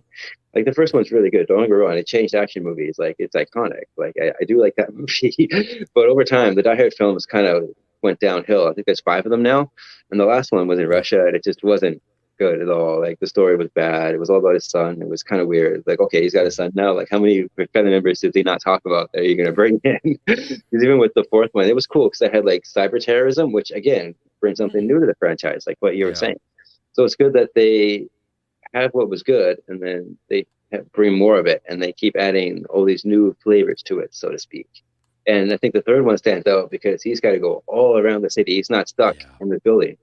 Like, the first one's really good. Don't get me wrong. It changed action movies. Like, it's iconic. Like, I do like that movie. But over time, the Die Hard films kind of went downhill. I think there's 5 of them now. And the last one was in Russia, and it just wasn't good at all. Like, the story was bad. It was all about his son. It was kind of weird. Like, okay, he's got a son now. Like, how many family members did he not talk about that you're going to bring in? Because even with the 4th one, it was cool because it had like cyber terrorism, which again brings something new to the franchise, like what you were saying. So it's good that they had what was good, and then they bring more of it, and they keep adding all these new flavors to it, so to speak. And I think the third one stands out because he's got to go all around the city. He's not stuck in the building.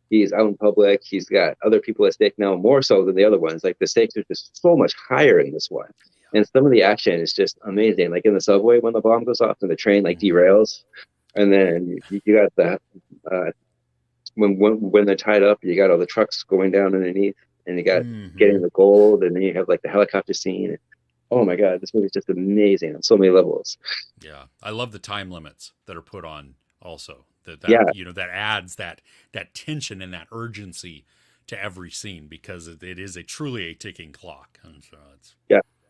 He's out in public. He's got other people at stake now, more so than the other ones. Like the stakes are just so much higher in this one. And some of the action is just amazing. Like in the subway when the bomb goes off and the train like derails, and then you got the when they're tied up, you got all the trucks going down underneath, and you got getting the gold, and then you have like the helicopter scene. Oh my God, this movie's just amazing on so many levels. Yeah, I love the time limits that are put on also. That you know, that adds that tension and that urgency to every scene, because it is truly a ticking clock. And so it's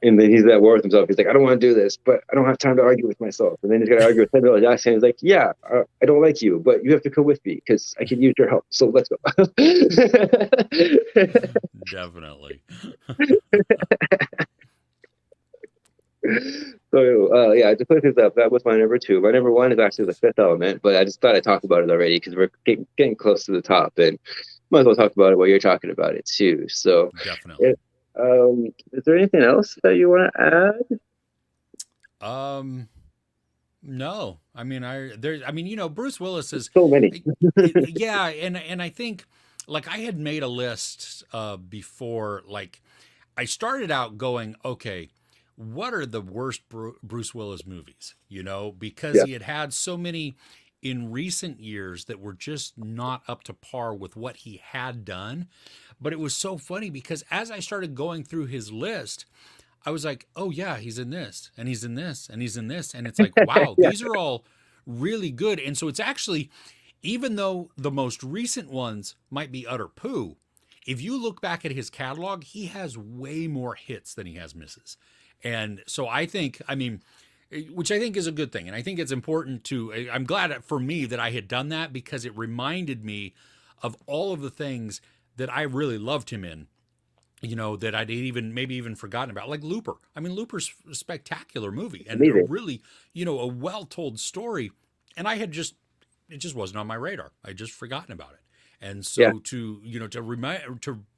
and then he's at war with himself. He's like, I don't want to do this, but I don't have time to argue with myself. And then he's got to argue with Samuel L. Jackson. He's like, yeah, I don't like you, but you have to come with me because I can use your help. So let's go. Definitely. So yeah, I just looked this up. That was my number 2. My number 1 is actually The Fifth Element, but I just thought I'd talk about it already because we're getting close to the top, and might as well talk about it while you're talking about it too. So definitely. Is there anything else that you want to add? No. I mean, you know, Bruce Willis is so many. yeah, and I think, like, I had made a list before. Like, I started out going, okay, what are the worst Bruce Willis movies? You know, because he had so many in recent years that were just not up to par with what he had done. But it was so funny because as I started going through his list, I was like, oh yeah, he's in this, and he's in this, and he's in this. And it's like, wow, these are all really good. And so it's actually, even though the most recent ones might be utter poo, if you look back at his catalog, he has way more hits than he has misses. And so I think, I mean, which I think is a good thing. And I think it's important to, I'm glad for me that I had done that, because it reminded me of all of the things that I really loved him in, you know, that I'd maybe even forgotten about, like Looper. I mean, Looper's a spectacular movie and a really, you know, a well-told story. And it just wasn't on my radar. I'd just forgotten about it. And so to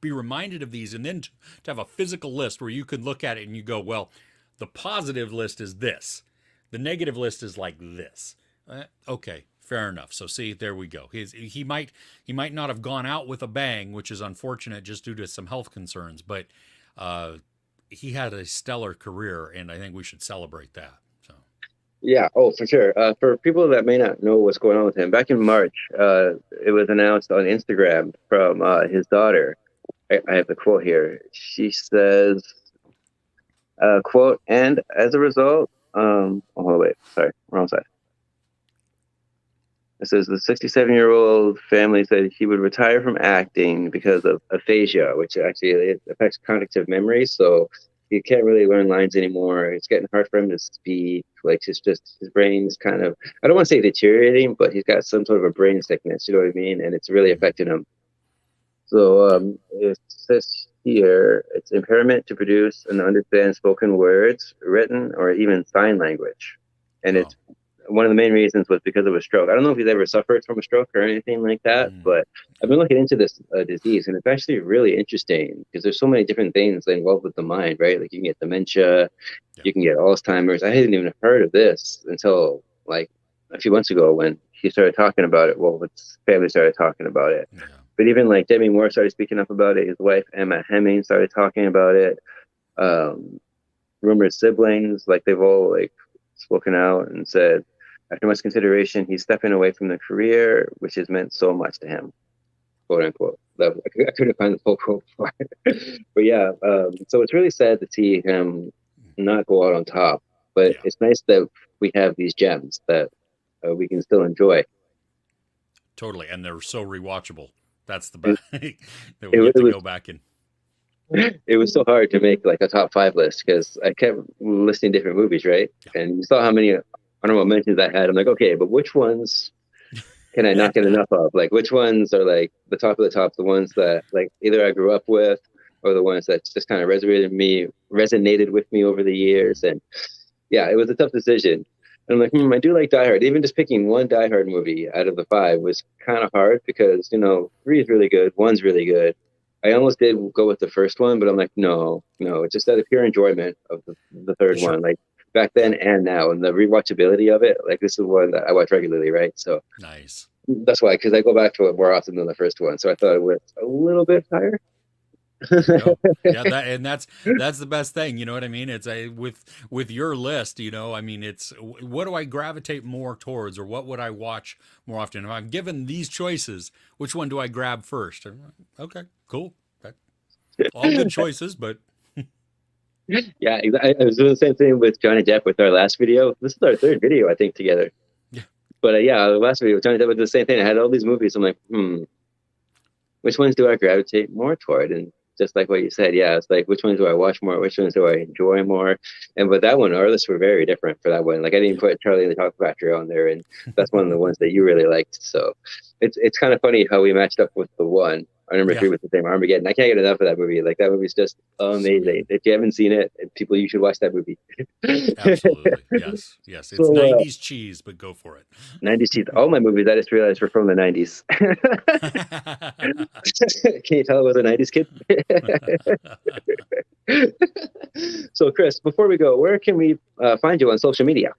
be reminded of these, and then to have a physical list where you could look at it and you go, well, the positive list is this, the negative list is like this. Okay, fair enough. So see, there we go. He might not have gone out with a bang, which is unfortunate just due to some health concerns, but he had a stellar career, and I think we should celebrate that. So. Yeah, oh, for sure. For people that may not know what's going on with him, back in March, it was announced on Instagram from his daughter. I have the quote here. She says, quote, and as a result, oh, wait, sorry, wrong side. It says the 67-year-old family said he would retire from acting because of aphasia, which actually it affects cognitive memory. So he can't really learn lines anymore. It's getting hard for him to speak. Like his brain's kind of, I don't want to say deteriorating, but he's got some sort of a brain sickness. You know what I mean? And it's really affecting him. So it says here, it's impairment to produce and understand spoken words, written, or even sign language. And it's one of the main reasons was because of a stroke. I don't know if he's ever suffered from a stroke or anything like that, but I've been looking into this disease, and it's actually really interesting because there's so many different things involved with the mind, right? Like you can get dementia, you can get Alzheimer's. I hadn't even heard of this until like a few months ago when he started talking about it. Well, his family started talking about it. Yeah. But even like Demi Moore started speaking up about it. His wife, Emma Hemming, started talking about it. Rumored siblings, like they've all like spoken out and said, after much consideration, he's stepping away from the career, which has meant so much to him, quote unquote. I couldn't find the full quote for it. But yeah, so it's really sad to see him not go out on top. But it's nice that we have these gems that we can still enjoy. Totally, and they're so rewatchable. That's the best. that we get to go back in. It was so hard to make like a top 5 list because I kept listing different movies, right? Yeah. And you saw how many honorable mentions I had. I'm like, okay, but which ones can I not get enough of? Like, which ones are like the top of the top, the ones that like either I grew up with or the ones that just kind of resonated with me over the years. And yeah, it was a tough decision. And I'm like, I do like Die Hard. Even just picking one Die Hard movie out of the 5 was kind of hard because, 3 is really good, 1's really good. I almost did go with the first one, but I'm like, no, no, it's just out of pure enjoyment of the third Sure. one. Like back Yeah. then and now, and the rewatchability of it. Like this is one that I watch regularly, right? So Nice. that's why, because I go back to it more often than the first one. So I thought it was a little bit higher. There you go. Yeah, that's the best thing. You know what I mean? It's a with your list. You know, I mean, it's what do I gravitate more towards, or what would I watch more often? If I'm given these choices, which one do I grab first? Okay, cool. That, all good choices, but Yeah, I was doing the same thing with Johnny Depp with our last video. This is our third video, I think, together. yeah, But yeah, the last video with Johnny Depp was the same thing. I had all these movies. I'm like, which ones do I gravitate more toward? And just like what you said, yeah, it's like, which ones do I watch more? Which ones do I enjoy more? And with that one, our lists were very different for that one. Like I didn't put Charlie and the Chocolate Factory on there, and that's one of the ones that you really liked. So it's kind of funny how we matched up with the one. Our number yeah, three was the same Armageddon. I can't get enough of that movie. Like that movie's just amazing. sweet. If you haven't seen it, people, you should watch that movie. Absolutely. Yes. Yes. It's So 90s cheese, but go for it. 90s cheese. All my movies, I just realized, were from the 90s. Can you tell I was a 90s kid? So, Chris, before we go, where can we find you on social media?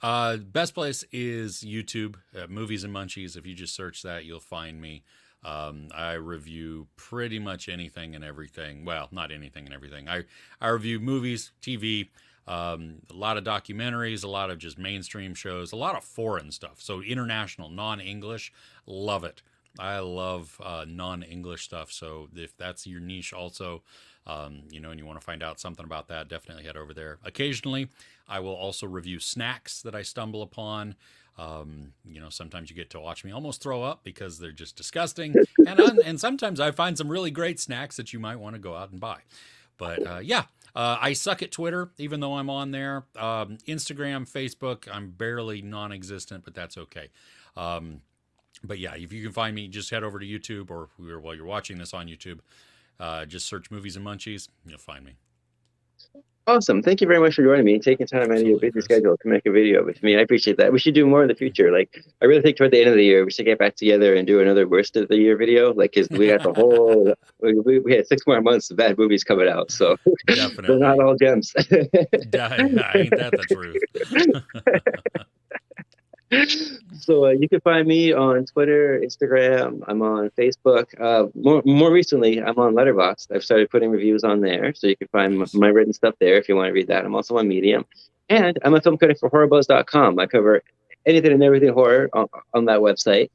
Best place is YouTube, Movies and Munchies. If you just search that, you'll find me. I review pretty much anything and everything. Well, not anything and everything. I review movies, TV, a lot of documentaries, a lot of just mainstream shows, a lot of foreign stuff. So international, non-English, love it. I love non-English stuff. So if that's your niche also, you know, and you want to find out something about that, definitely head over there. Occasionally, I will also review snacks that I stumble upon. You know, sometimes you get to watch me almost throw up because they're just disgusting, and sometimes I find some really great snacks that you might want to go out and buy. But yeah, I suck at Twitter, even though I'm on there. Instagram, Facebook, I'm barely non-existent, but that's okay. But yeah, if you can find me, just head over to YouTube, or while you're watching this on YouTube, just search Movies and Munchies, you'll find me. Awesome. Thank you very much for joining me and taking time out of your busy Chris. schedule to make a video with me. I appreciate that. We should do more in the future. Like, I really think toward the end of the year, we should get back together and do another worst of the year video. Like, because we got the whole, we had 6 more months of bad movies coming out. So Definitely. they're not all gems. Ain't that the truth? So you can find me on Twitter, Instagram. I'm on Facebook. More recently, I'm on Letterboxd. I've started putting reviews on there, so you can find my written stuff there if you want to read that. I'm also on Medium, and I'm a film critic for HorrorBuzz.com. I cover anything and everything horror on that website.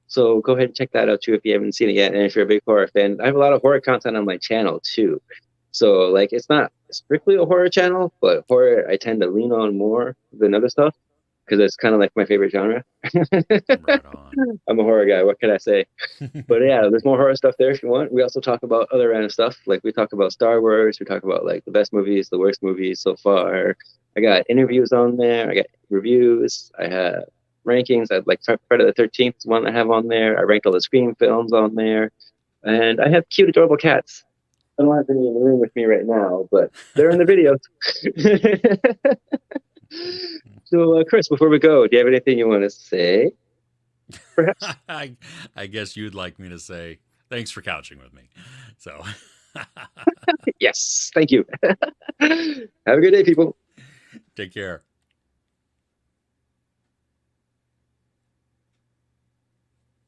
So go ahead and check that out too if you haven't seen it yet. And if you're a big horror fan, I have a lot of horror content on my channel too. So like, it's not strictly a horror channel, but horror I tend to lean on more than other stuff, because it's kind of like my favorite genre. Right on. I'm a horror guy. What can I say? But yeah, there's more horror stuff there if you want. We also talk about other random stuff. Like we talk about Star Wars. We talk about like the best movies, the worst movies so far. I got interviews on there. I got reviews. I have rankings. I like Friday the 13th is one I have on there. I ranked all the Scream films on there. And I have cute, adorable cats. I don't have any in the room with me right now, but they're in the videos. So, Chris, before we go, do you have anything you want to say? Perhaps. I guess you'd like me to say thanks for couching with me. So, Yes, thank you. Have a good day, people. take care.